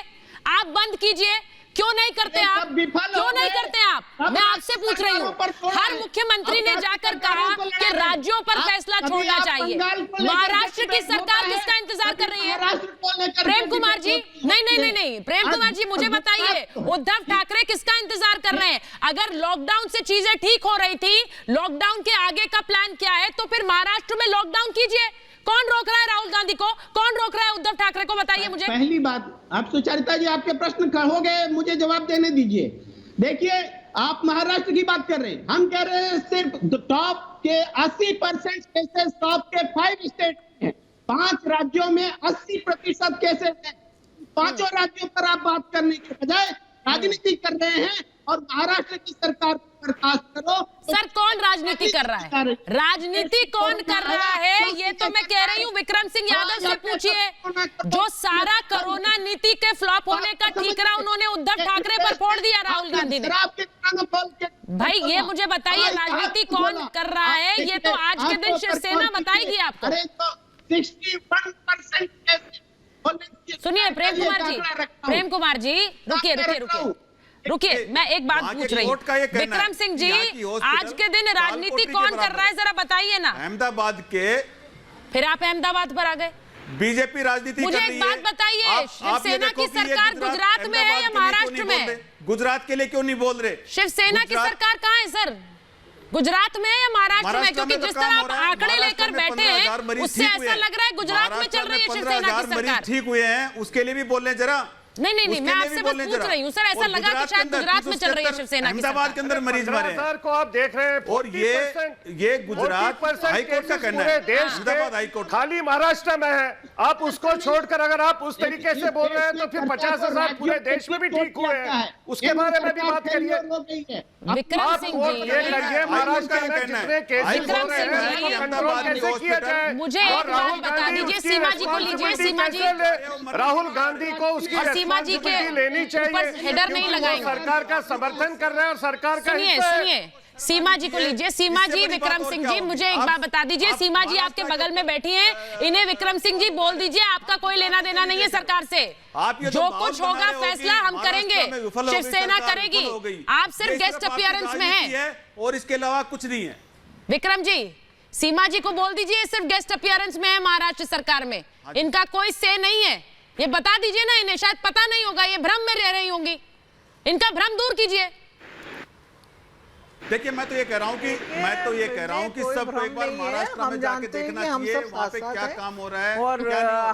आप बंद कीजिए, क्यों नहीं करते आप? मैं आपसे पूछ रही हूँ। हर मुख्यमंत्री ने जाकर कहा कि राज्यों पर फैसला छोड़ना चाहिए। महाराष्ट्र की सरकार किसका इंतजार कर रही है? प्रेम कुमार जी नहीं, प्रेम कुमार जी मुझे बताइए, उद्धव ठाकरे किसका इंतजार कर रहे हैं? अगर लॉकडाउन से चीजें ठीक हो रही थी, लॉकडाउन के आगे का प्लान क्या है? तो फिर महाराष्ट्र में लॉकडाउन कीजिए। कौन रोक रहा है राहुल गांधी को? कौन रोक रहा है उद्धव ठाकरे को? बताइए मुझे। पहली बात, आप सुचरिता जी आपके प्रश्न हो गए, मुझे जवाब देने दीजिए। देखिए, आप महाराष्ट्र की बात कर रहे हैं, हम कह रहे हैं सिर्फ टॉप के 80% केसेस टॉप के 5 स्टेट हैं, 5 राज्यों में 80% केसेस हैं। 5 राज्यों पर आप बात करने के बजाय राजनीति कर रहे हैं और महाराष्ट्र की सरकार को बर्खास्त करो। सर कौन राजनीति कर रहा है? राजनीति कौन कर रहा है ये तो मैं कह रही हूँ विक्रम सिंह यादव से पूछिए। जो सारा कोरोना नीति के फ्लॉप होने का ठीकरा उन्होंने उद्धव ठाकरे पर फोड़ दिया राहुल गांधी ने। भाई ये मुझे बताइए, राजनीति कौन कर रहा है? ये तो आज के दिन शिवसेना बताएगी आपको। 61% सुनिए प्रेम कुमार जी रुकिए, मैं एक बात पूछ रही हूँ। विक्रम सिंह जी, आज के दिन राजनीति कौन कर रहा है जरा बताइए ना। अहमदाबाद के, फिर आप अहमदाबाद पर आ गए। बीजेपी राजनीति मुझे एक बात बताइए, शिवसेना की सरकार गुजरात में है या महाराष्ट्र में? गुजरात के लिए क्यों नहीं बोल रहे? शिवसेना की सरकार कहाँ है सर? गुजरात में या महाराष्ट्र में? क्योंकि जिस तरह आप आंकड़े लेकर बैठे हैं उससे ऐसा लग रहा है गुजरात में चल रही है शिवसेना की सरकार। ठीक हुए हैं, उसके लिए भी बोल रहे जरा। नहीं, मैं आपसे बस पूछ रही हूँ सर, ऐसा लगा कि शायद गुजरात में चल रही है शिवसेना की सरकार। अहमदाबाद के अंदर मरीज मरे हैं को आप देख रहे हैं, और ये गुजरात हाईकोर्ट का कहना है, अहमदाबाद हाईकोर्ट खाली महाराष्ट्र में है। आप उसको छोड़कर अगर आप उस तरीके से बोल रहे हैं तो फिर 50,000 पूरे देश में भी ठीक हुए हैं, उसके बारे में भी बात करिए। विक्रम सिंह जी, महाराष्ट्र में जितने केसेस हो रहे हैं कंट्रोल कैसे किया जाए? मुझे एक बात बता दीजिए, सीमा जी को लीजिए। सीमा जी, राहुल गांधी को उसकी सीमा जी के लेनी चाहिए, हेडर नहीं लगाएंगे। सरकार का समर्थन कर रहे हैं और सरकार का सुनिए सीमा जी को लीजिए। सीमा जी, विक्रम सिंह जी, मुझे एक बात बता दीजिए। सीमा जी आपके बगल में बैठी हैं, इन्हें विक्रम सिंह जी बोल दीजिए आपका कोई लेना देना नहीं है सरकार से। जो कुछ होगा फैसला हम करेंगे, शिवसेना करेगी। आप सिर्फ गेस्ट अपीयरेंस में हैं और इसके अलावा कुछ नहीं है। विक्रम जी, सीमा जी को बोल दीजिए सिर्फ गेस्ट अपीयरेंस में है महाराष्ट्र सरकार में, इनका कोई से नहीं है। ये बता दीजिए ना, इन्हें शायद पता नहीं होगा, ये भ्रम में रह रही होंगी, इनका भ्रम दूर कीजिए। देखिए मैं तो ये कह रहा हूँ कि सबको एक बार महाराष्ट्र में जाके देखना चाहिए वहाँ पे क्या काम हो रहा है और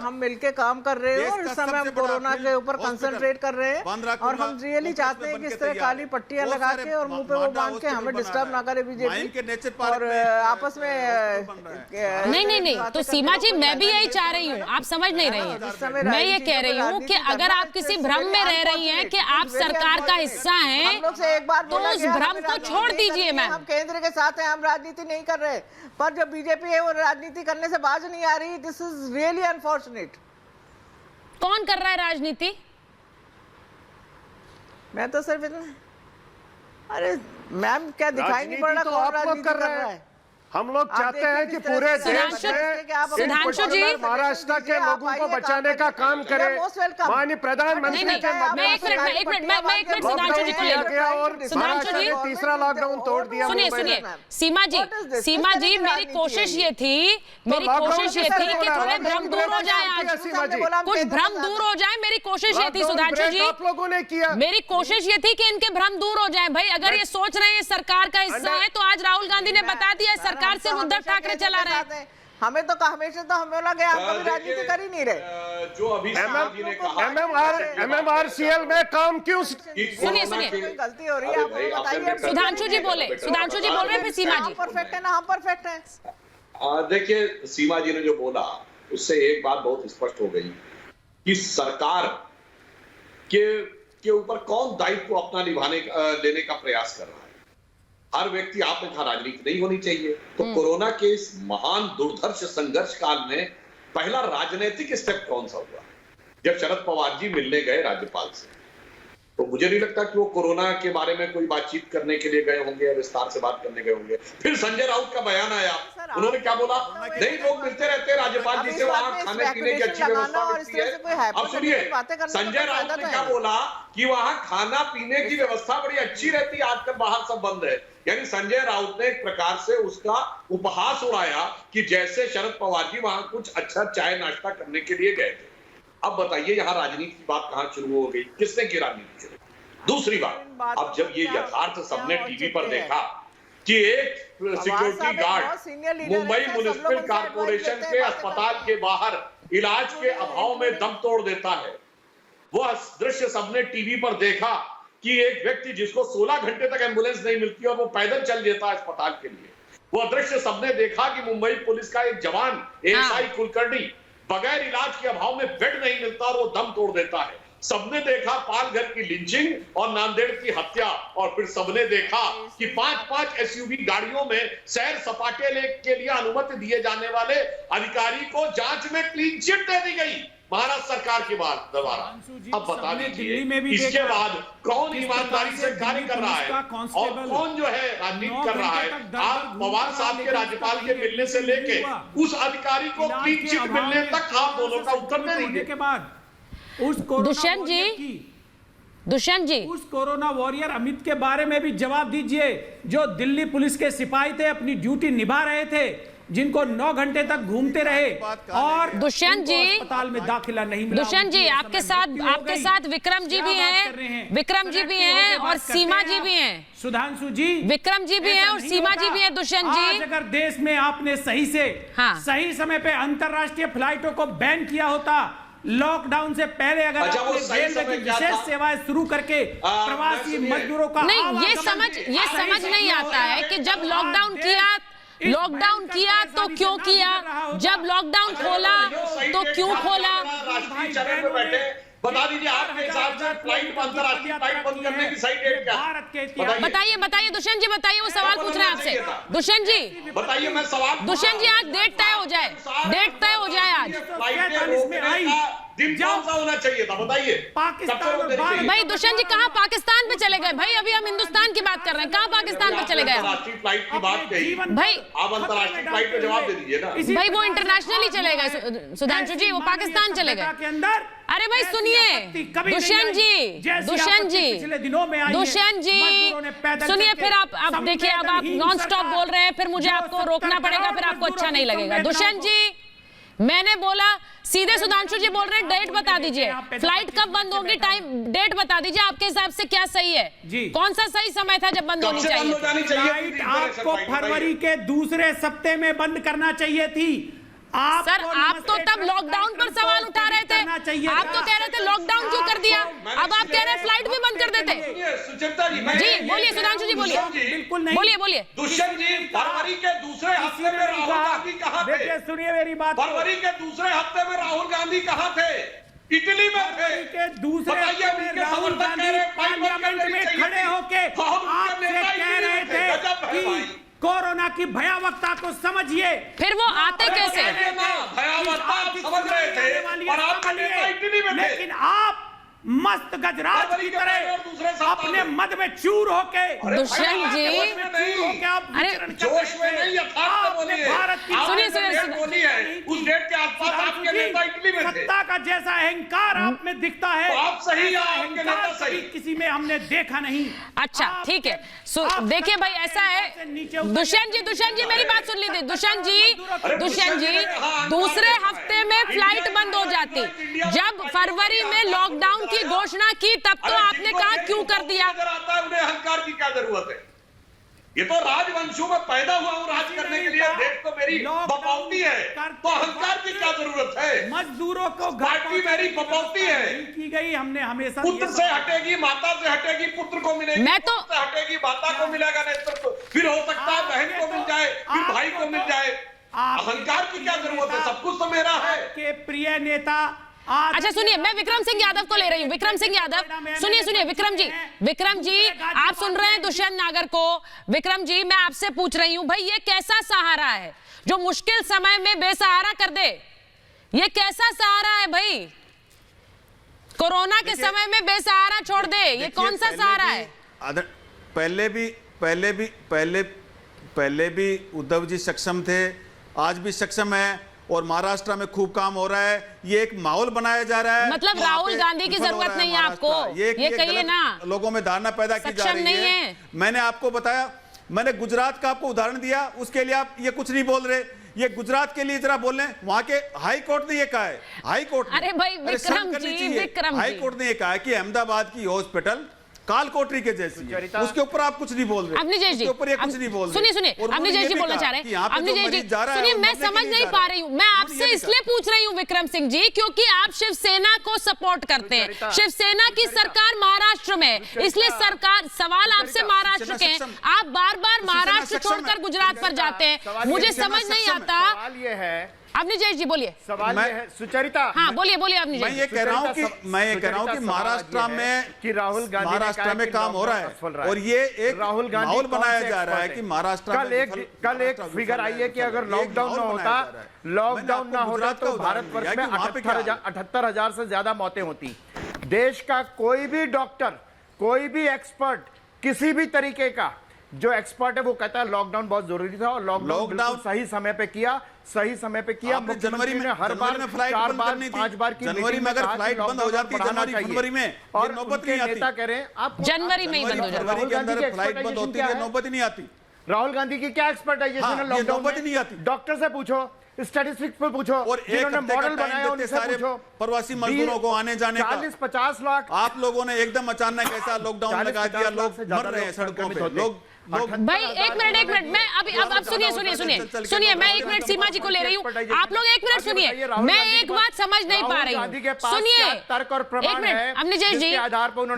हम मिलके काम कर रहे हैं और इस समय हम कोरोना के ऊपर कंसंट्रेट कर रहे हैं और हम रियली चाहते हैं कि इस तरह काली पट्टियां लगा के और मुंह पे वो बांध के हमें डिस्टर्ब ना करे बीजेपी और आपस में नहीं। तो सीमा जी मैं भी यही चाह रही हूँ, आप समझ नहीं रही हैं। मैं ये कह रही हूँ कि अगर आप किसी भ्रम में रह रही हैं कि आप सरकार का हिस्सा हैं तो उस भ्रम को छोड़ दीजिए। मैम, हम केंद्र के साथ हैं, हम राजनीति नहीं कर रहे, पर जो बीजेपी है वो राजनीति करने से बाज नहीं आ रही। This is really unfortunate. कौन कर रहा है राजनीति? मैं तो सिर्फ अरे मैम क्या दिखाई नहीं पड़ रहा कौन राजनीति कर रहा है? हम लोग चाहते हैं कि पूरे देश में महाराष्ट्र के लोगों को बचाने का काम करे। माननीय प्रधानमंत्री के तीसरा लॉकडाउन तोड़ दिया। सुनिए सीमा जी, मेरी कोशिश ये थी कि थोड़े भ्रम दूर हो जाए, आज कुछ भ्रम दूर हो जाए। मेरी कोशिश ये थी सुधांशु जी, आप लोगों ने किया, मेरी कोशिश ये थी कि इनके भ्रम दूर हो जाए। भाई अगर ये सोच रहे हैं सरकार का हिस्सा है तो आज राहुल गांधी ने बता दिया सरकार सिर्फ उद्धव ठाकरे चला रहे हैं। हमें तो हमेशा तो हमें लगे हम कभी राजनीति कर ही नहीं रहे। जो अभी MMRCL में काम क्यों? सुनिए गलती हो रही है, आप बताइए। सुधांशु जी बोल रहे हैं, फिर सीमा जी। परफेक्ट है ना, हम परफेक्ट हैं। देखिए सीमा जी ने जो बोला उससे एक बात बहुत स्पष्ट हो गई कि सरकार के ऊपर कौन दायित्व अपना लेने का प्रयास कर रहा है। हर व्यक्ति, आपने कहा राजनीति नहीं होनी चाहिए, तो कोरोना के इस महान दुर्धर्ष संघर्ष काल में पहला राजनीतिक स्टेप कौन सा हुआ? जब शरद पवार जी मिलने गए राज्यपाल से, तो मुझे नहीं लगता कि वो कोरोना के बारे में कोई बातचीत करने के लिए गए होंगे या विस्तार से बात करने गए होंगे। फिर संजय राउत का बयान आया, उन्होंने क्या बोला? नहीं, लोग मिलते रहते हैं राज्यपाल जी से, वहां खाने पीने की अच्छी व्यवस्था होती है। अब सुनिए, संजय राउत ने क्या बोला कि वहां खाना पीने की व्यवस्था बड़ी अच्छी रहती है, आजकल बाहर सब बंद है। यानी संजय राउत ने एक प्रकार से उसका उपहास उड़ाया कि जैसे शरद पवार जी वहां कुछ अच्छा चाय नाश्ता करने के लिए गए थे। अब बताइए, यहां राजनीति की बात कहां शुरू हो गई? किसने की राजनीति शुरू? दूसरी बात, अब जब ये यथार्थ सबने टीवी पर देखा कि एक security guard Mumbai municipal corporation के अस्पताल के बाहर इलाज के अभाव में दम तोड़ देता है, वह दृश्य सबने टीवी पर देखा कि एक व्यक्ति जिसको 16 घंटे तक एम्बुलेंस नहीं मिलती और वो पैदल चल देता है अस्पताल के लिए, वह दृश्य सबने देखा कि मुंबई पुलिस का एक जवान एएसआई कुलकर्णी बगैर इलाज के अभाव में बेड नहीं मिलता और वो दम तोड़ देता है। सबने देखा पालघर की लिंचिंग और नांदेड़ की हत्या, और फिर सबने देखा कि 5-5 एसयूवी गाड़ियों में सैर सपाटे के लिए अनुमति दिए जाने वाले अधिकारी को जांच में क्लीन चिट दे दी गई महाराष्ट्र सरकार के द्वारा। अब बता दीजिए, इसके बाद कौन ईमानदारी से कार्य कर रहा है और कौन जो है राजनीति कर रहा है? आप पवार साहब के राज्यपाल के मिलने से लेके उस अधिकारी को क्लीन चिट मिलने तक आप दोनों का उत्तर दे दीजिए के बाद दुष्यंत जी उस कोरोना वॉरियर अमित के बारे में भी जवाब दीजिए, जो दिल्ली पुलिस के सिपाही थे, अपनी ड्यूटी निभा रहे थे, जिनको 9 घंटे तक घूमते रहे और दुष्यंत जी अस्पताल में दाखिला नहीं मिला। दुष्यंत जी, आपके साथ विक्रम जी भी हैं और सीमा जी भी हैं। सुधांशु जी, विक्रम जी भी हैं और सीमा जी भी हैं। दुष्यंत जी, आज अगर देश में आपने सही सही समय पे अंतरराष्ट्रीय फ्लाइटों को बैन किया होता, लॉकडाउन से पहले अगर आपने रेलवे की विशेष सेवाएं शुरू करके प्रवासी मजदूरों का नहीं, ये समझ नहीं आता है कि जब लॉकडाउन किया तो क्यों किया, जब लॉकडाउन खोला तो क्यों खोला? बता दीजिए, आपके हिसाब से फ्लाइट अंतरराष्ट्रीय फ्लाइट बंद करने की सही डेट क्या है? बताइए दुष्यंत जी, बताइए, वो सवाल पूछ रहे हैं आपसे। दुष्यंत जी बताइए, मैं सवाल दुष्यंत जी, आज डेट तय हो जाए आज। दिन कौन सा होना चाहिए था बताइए? पाकिस्तान। भाई दुष्यंत जी, कहाँ पाकिस्तान पे चले गए भाई? अभी हम हिंदुस्तान की बात कर रहे हैं, कहाँ पाकिस्तान पे चले गए? अंतरराष्ट्रीय फ्लाइट की बात कही भाई, आप अंतरराष्ट्रीय फ्लाइट पे जवाब दे दीजिए ना भाई। वो इंटरनेशनली चले गए सुधांशु जी, वो पाकिस्तान चले गए। अरे भाई सुनिए दुष्यंत जी सुनिए, फिर आप देखिए, अब आप नॉन स्टॉप बोल रहे हैं, फिर मुझे आपको रोकना पड़ेगा, फिर आपको अच्छा नहीं लगेगा। दुष्यंत जी, मैंने बोला सीधे, सुधांशु जी बोल रहे हैं डेट बता दीजिए, फ्लाइट कब बंद होगी, टाइम डेट बता दीजिए, आपके हिसाब से क्या सही है? कौन सा सही समय था जब बंद होनी चाहिए? फ्लाइट आपको फरवरी के दूसरे सप्ताह में बंद करना चाहिए थी। सर, आप तो तब लॉकडाउन पर सवाल उठा रहे थे, आप तो कह रहे थे लॉकडाउन क्यों कर दिया, अब आप कह रहे हैं फ्लाइट भी बंद कर देते। जी बोलिए सुधांशु जी, बोलिए, बिल्कुल नहीं, बोलिए। दुष्यंत जी, फरवरी के दूसरे हफ्ते में राहुल गांधी कहां थे? सुनिए मेरी बात, फरवरी के दूसरे हफ्ते में राहुल गांधी कहां थे? इटली में थे। के दूसरे हफ्ते में राहुल गांधी पार्लियामेंट में खड़े होके आपसे कह रहे थे कि कोरोना की भयावहता को समझिए। फिर वो आते कैसे? भयावहता समझ रहे थे और आप लेकिन आप मस्त गजराज की तरह अपने मद में चूर होके, दुष्यंत जी, अरे जोश में नहीं, यथार्थ बोलिए। भारत की सुनिए, उस डेट के आसपास आपके नेता इटली में थे। सत्ता का जैसा अहंकार आप में दिखता है, तो आप सही, आपके नेता सही, किसी में हमने देखा नहीं। अच्छा ठीक है, देखिए भाई, ऐसा है दुष्यंत जी मेरी बात सुन लीजिए। दुष्यंत जी, दूसरे हफ्ते में फ्लाइट बंद हो जाती, जब फरवरी में लॉकडाउन की घोषणा की, तब तो आपने कहा क्यों कर दिया? उन्हें अहंकार की क्या जरूरत है? ये तो राजवंशों में पैदा हुआ हूं राज करने के लिए, देश तो मेरी बपौती है, तो अहंकार की क्या जरूरत है? मजदूरों को पार्टी मेरी बपौती है, की गई, हमने हमेशा पुत्र से हटेगी, माता से हटेगी, पुत्र को मिलेगी, मैं तो हटेगी, माता को मिलेगा नेतृत्व, फिर हो सकता है बहन को मिल जाए, फिर भाई को मिल जाए। अहंकार की क्या जरूरत है? सब कुछ तो मेरा है। के प्रिय नेता अच्छा सुनिए, मैं विक्रम सिंह यादव को ले रही हूँ। विक्रम सिंह यादव, सुनिए विक्रम जी आप सुन रहे हैं दुष्यंत नागर को। विक्रम जी मैं आपसे पूछ रही हूँ, भाई ये कैसा सहारा है जो मुश्किल समय में बेसहारा कर दे? ये कैसा सहारा है भाई, कोरोना के समय में बेसहारा छोड़ दे? ये कौन सा सहारा है? पहले भी उद्धव जी सक्षम थे, आज भी सक्षम है, और महाराष्ट्र में खूब काम हो रहा है। ये एक माहौल बनाया जा रहा है, मतलब राहुल गांधी की जरूरत नहीं है आपको, ये कहिए ना। लोगों में धारणा पैदा की जा रही है। मैंने आपको बताया, मैंने गुजरात का आपको उदाहरण दिया, उसके लिए आप ये कुछ नहीं बोल रहे। ये गुजरात के लिए जरा बोल रहे हैं, वहां के हाई कोर्ट ने ये कहा है, हाई कोर्ट ने, अरे भाई विक्रम जी, हाई कोर्ट ने ये कहा है कि अहमदाबाद की हॉस्पिटल काल कोटरी के जैसी है, उसके ऊपर आप कुछ नहीं बोल रहे। अवनीश जी, ऊपर ये कुछ नहीं बोल रहे। सुनिए अवनीश जी बोलना चाह रहे हैं। अवनीश जी सुनिए, मैं समझ नहीं पा रही हूँ, मैं आपसे इसलिए पूछ रही हूँ विक्रम सिंह जी, क्योंकि आप शिवसेना को सपोर्ट करते हैं, शिवसेना की सरकार महाराष्ट्र में, इसलिए सरकार सवाल आपसे महाराष्ट्र के, आप बार बार महाराष्ट्र छोड़कर गुजरात पर जाते हैं, मुझे समझ नहीं आता। ये है अवनीश जी बोलिए। सवाल ये है सुचरिता, हाँ बोलिए अवनीश जी। मैं ये कह रहा हूँ कि महाराष्ट्र में कि राहुल गांधी महाराष्ट्र में काम हो रहा है, और ये एक राहुल गांधी माहौल बनाया जा रहा है कि महाराष्ट्र कल एक फिगर आई है कि अगर लॉकडाउन ना होता तो भारतवर्ष में 78,000 से ज्यादा मौतें होती। देश का कोई भी डॉक्टर, कोई भी एक्सपर्ट, किसी भी तरीके का जो एक्सपर्ट है वो कहता है लॉकडाउन बहुत जरूरी था, और लॉकडाउन सही समय पे किया, सही समय पे किया। जनवरी में हर बार में फ्लाइट 4 बार 5 बार की जनवरी में अगर फ्लाइट बंद हो जाती है फरवरी में, और नौबत नहीं आती। नेता कह रहे हैं आप जनवरी में ही बंद हो जाती है, फरवरी के अंदर फ्लाइट बंद होती है, नौबत ही नहीं आती। राहुल गांधी की क्या एक्सपर्टाइजेशन है लॉकडाउन में? नहीं आती। डॉक्टर से पूछो, स्टैटिस्टिक्स पे पूछो, और जिन्होंने मॉडल बनाया उनसे पूछो। प्रवासी मजदूरों को आने जाने का 40-50 लाख आप लोगों ने एकदम अचानक ऐसा लॉकडाउन लगा दिया, लोग मर रहे हैं सड़कों पे। लोग भाई एक मिनट मैं अब सुनिए मैं 1 मिनट सीमा जी को ले रही हूँ, आप लोग 1 मिनट सुनिए, मैं एक बात समझ नहीं पा रही हूँ। सुनिए एक मिनट अवनीश जी,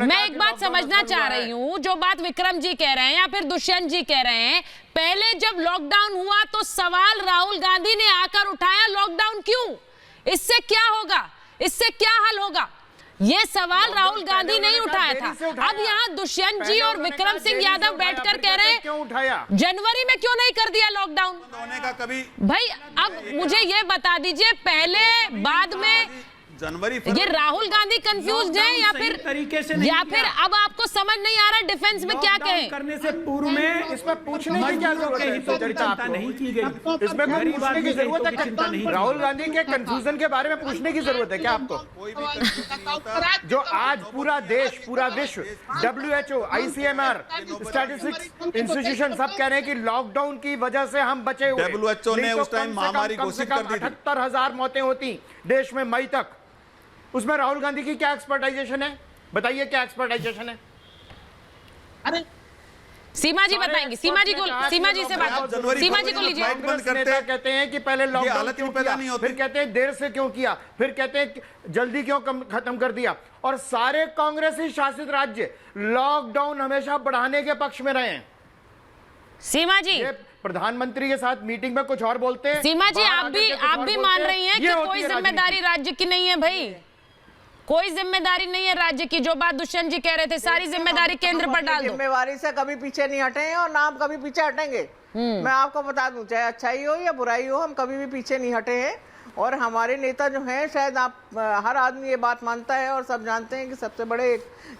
मैं एक बात समझना चाह रही हूँ, जो बात विक्रम जी कह रहे हैं या फिर दुष्यंत जी कह रहे हैं, पहले जब लॉकडाउन हुआ तो सवाल राहुल गांधी ने आकर उठाया, लॉकडाउन क्यों, इससे क्या होगा, इससे क्या हल होगा, ये सवाल राहुल गांधी नहीं उठाया था। अब यहाँ दुष्यंत जी और विक्रम सिंह यादव बैठकर कह रहे हैं क्यों उठाया, जनवरी में क्यों नहीं कर दिया लॉकडाउन होने का कभी। भाई अब मुझे ये बता दीजिए, पहले बाद में जनवरी ये राहुल गांधी कंफ्यूज है या फिर अब आपको समझ नहीं आ रहा डिफेंस में क्या कहें? करने से पूर्व में इसमें पूछने की क्या जरूरत है? चिंता नहीं की गई, इसमें पूछने की जरूरत है? राहुल गांधी के कंफ्यूजन के बारे में पूछने की जरूरत है क्या आपको? जो आज पूरा देश, पूरा विश्व, WHO, ICMR, स्टैटिस्टिक्स इंस्टीट्यूशन सब कह रहे हैं कि लॉकडाउन की वजह से हम बचे हुए। WHO ने उस टाइम महामारी घोषित कर दी थी, 78,000 मौतें होती देश में मई तक। उसमें राहुल गांधी की क्या एक्सपर्टाइजेशन है? बताइए क्या एक्सपर्टाइजेशन है? अरे सीमा जी बताएंगी, सीमा जी से बात, सीमा जी को लीजिए। नेता कहते हैं कि पहले लॉकडाउन क्यों किया, फिर कहते हैं देर से क्यों किया, फिर कहते हैं जल्दी क्यों खत्म कर दिया, और सारे कांग्रेसी शासित राज्य लॉकडाउन हमेशा बढ़ाने के पक्ष में रहे हैं। सीमा जी प्रधानमंत्री के साथ मीटिंग में कुछ और बोलते हैं। सीमा जी आप भी मान रही हैं कि कोई जिम्मेदारी राज्य की नहीं है? भाई कोई जिम्मेदारी नहीं है राज्य की, जो बात दुष्यंत जी कह रहे थे सारी जिम्मेदारी केंद्र पर डाल दो। जिम्मेवारी से कभी पीछे नहीं हटे हैं और ना हम कभी पीछे हटेंगे। मैं आपको बता दूं, चाहे अच्छाई हो या बुराई हो, हम कभी भी पीछे नहीं हटे हैं। और हमारे नेता जो हैं, शायद आप हर आदमी ये बात मानता है और सब जानते हैं कि सबसे बड़े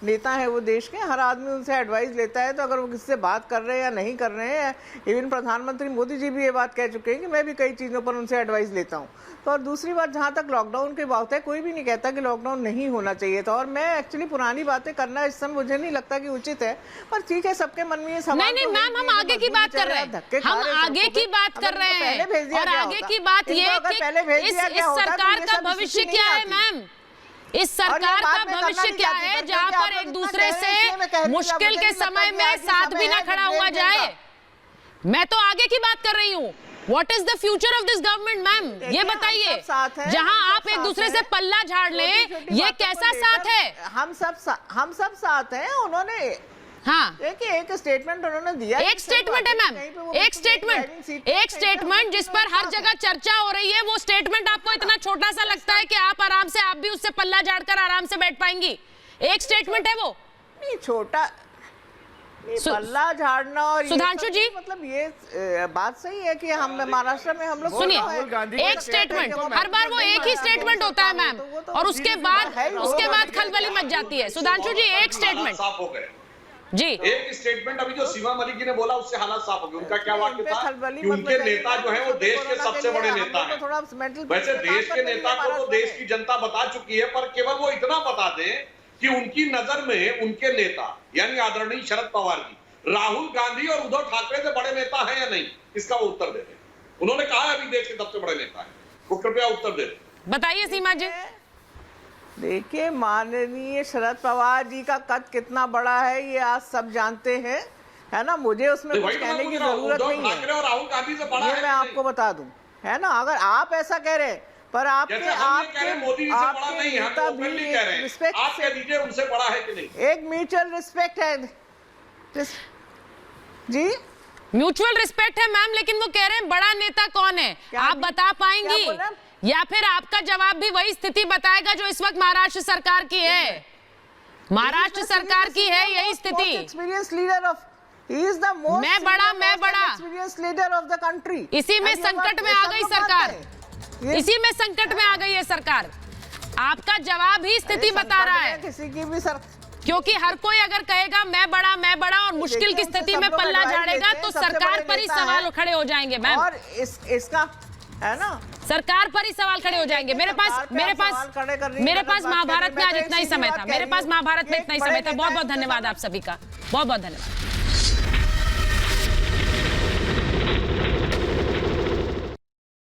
नेता है वो देश के, हर आदमी उनसे एडवाइस लेता है। तो अगर वो किससे बात कर रहे हैं या नहीं कर रहे हैं, इवन प्रधानमंत्री मोदी जी भी ये बात कह चुके हैं कि मैं भी कई चीज़ों पर उनसे एडवाइस लेता हूँ। तो और दूसरी बात, जहाँ तक लॉकडाउन की बात है, कोई भी नहीं कहता कि लॉकडाउन नहीं होना चाहिए था। और मैं एक्चुअली पुरानी बातें करना इस समय मुझे नहीं लगता कि उचित है, पर ठीक है, सबके मन में ये सवाल। नहीं मैम, हम आगे की बात कर रहे हैं, हम आगे की बात कर रहे हैं, और आगे की बात ये कि इस सरकार का भविष्य क्या है मैम? इस सरकार का भविष्य क्या है जहां पर एक दूसरे से मुश्किल के समय में साथ भी ना खड़ा हुआ जाए? मैं तो आगे की बात कर रही हूँ। What is the future of this government, ma'am? ये बताइए, जहां आप एक दूसरे से पल्ला झाड़ लें, ये कैसा साथ है? हम सब साथ हैं। उन्होंने हाँ देखिए एक स्टेटमेंट उन्होंने दिया, एक स्टेटमेंट है मैम, एक स्टेटमेंट जिस पर हर जगह चर्चा हो रही है, वो स्टेटमेंट आपको इतना छोटा सा लगता है कि आप आराम से, आप भी उससे पल्ला झाड़कर आराम से बैठ पाएंगी? एक स्टेटमेंट है वो, नहीं छोटा पल्ला झाड़ना। और सुधांशु जी मतलब ये बात सही है कि हम महाराष्ट्र में हम लोग सुनिए, एक स्टेटमेंट, हर बार वो एक ही स्टेटमेंट होता है मैम, और उसके बाद खलबली मच जाती है। सुधांशु जी एक स्टेटमेंट साफ हो गए जी, एक स्टेटमेंट अभी जो सीमा मलिक जी ने बोला उससे हालात साफ हो गए। उनका क्या वाक्य था कि उनके नेता जो है वो देश के सबसे बड़े नेता हैं। वैसे देश के नेता को तो देश की जनता बता चुकी है, पर केवल वो इतना बता दें कि उनकी नजर में उनके नेता यानी आदरणीय शरद पवार जी राहुल गांधी और उद्धव ठाकरे से बड़े नेता हैं या नहीं, इसका वो उत्तर दे दें। उन्होंने कहा अभी देश के सबसे बड़े नेता है, वो कृपया उत्तर दे दें। बताइए सीमा जी। देखिए माननीय शरद पवार जी का कद कितना बड़ा है ये आज सब जानते हैं, है ना, मुझे उसमें कुछ कहने की जरूरत नहीं है, और राहुल गांधी से बड़ा ये मैं आपको बता दूं, है ना। अगर आप ऐसा कह रहे हैं, पर आपके मोदी से बड़ा नहीं है, हम ओपनली कह रहे हैं, रिस्पेक्ट आप कह दीजिए उनसे बड़ा है कि नहीं। एक म्यूचुअल रिस्पेक्ट है जी, म्यूचुअल रिस्पेक्ट है मैम, लेकिन वो कह रहे हैं बड़ा नेता कौन है, आप बता पाएंगी या फिर आपका जवाब भी वही स्थिति बताएगा जो इस वक्त महाराष्ट्र सरकार की है? महाराष्ट्र सरकार की है यही स्थिति। Experience leader of, he is the most, मैं बड़ा experience leader of the country. इसी में संकट में आ गई सरकार, इसी में संकट में आ गई है सरकार। आपका जवाब ही स्थिति बता रहा है किसी की भी सर, क्योंकि हर कोई अगर कहेगा मैं बड़ा और मुश्किल की स्थिति में पल्ला झाड़ेगा तो सरकार पर ही सवाल खड़े हो जाएंगे मैम, और इसका है ना, सरकार पर ही सवाल खड़े हो जाएंगे। मेरे पास महाभारत में आज इतना ही समय था, मेरे पास महाभारत में इतना ही समय था। बहुत बहुत धन्यवाद आप सभी का, बहुत बहुत धन्यवाद।